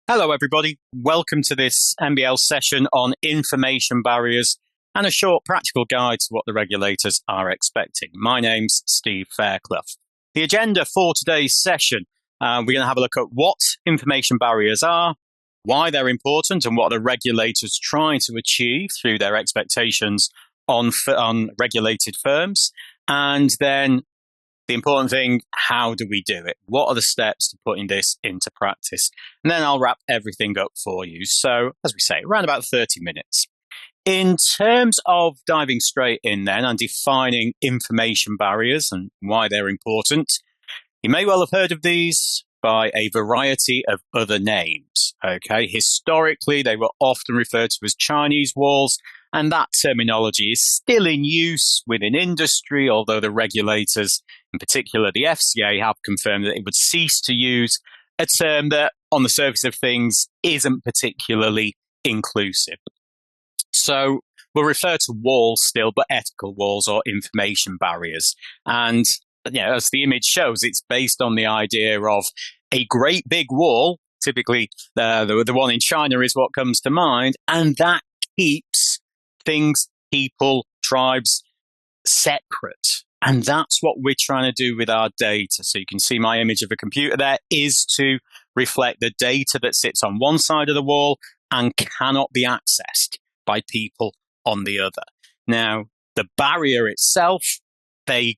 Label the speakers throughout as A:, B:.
A: Hello, everybody. Welcome to this MBL session on information barriers and a short practical guide to what the regulators are expecting. My name's Steve Fairclough. The agenda for today's session, we're going to have a look at what information barriers are, why they're important, and what the regulators try to achieve through their expectations on regulated firms. And then the important thing, how do we do it? What are the steps to putting this into practice? And then I'll wrap everything up for you. So, as we say, around about 30 minutes. In terms of diving straight in then and defining information barriers and why they're important, you may well have heard of these by a variety of other names. Okay, historically, they were often referred to as Chinese walls, and that terminology is still in use within industry, although the regulators, in particular the FCA, have confirmed that it would cease to use a term that, on the surface of things, isn't particularly inclusive. So we'll refer to walls still, but ethical walls or information barriers. And as the image shows, it's based on the idea of a great big wall. Typically, the one in China is what comes to mind, and that keeps things, people, tribes separate. And that's what we're trying to do with our data. So you can see my image of a computer there is to reflect the data that sits on one side of the wall and cannot be accessed by people on the other. Now, the barrier itself, they're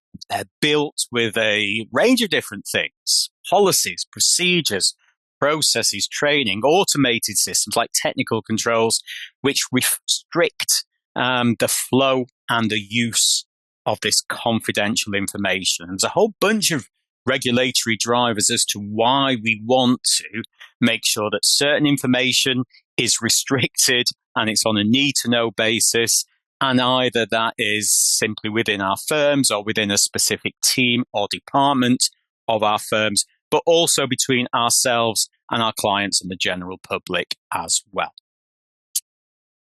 A: built with a range of different things: policies, procedures, processes, training, automated systems like technical controls, which restrict the flow and the use of this confidential information. There's a whole bunch of regulatory drivers as to why we want to make sure that certain information is restricted and it's on a need-to-know basis, and either that is simply within our firms or within a specific team or department of our firms, but also between ourselves and our clients and the general public as well.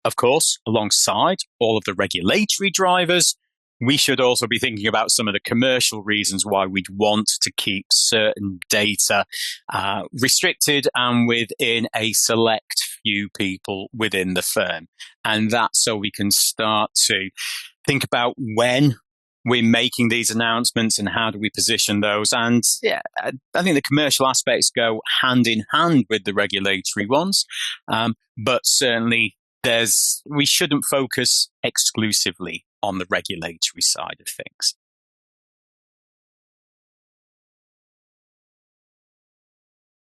A: Of course, alongside all of the regulatory drivers, we should also be thinking about some of the commercial reasons why we'd want to keep certain data restricted and within a select few people within the firm. And that's so we can start to think about when we're making these announcements and how do we position those. And I think the commercial aspects go hand in hand with the regulatory ones, but certainly we shouldn't focus exclusively on the regulatory side of things.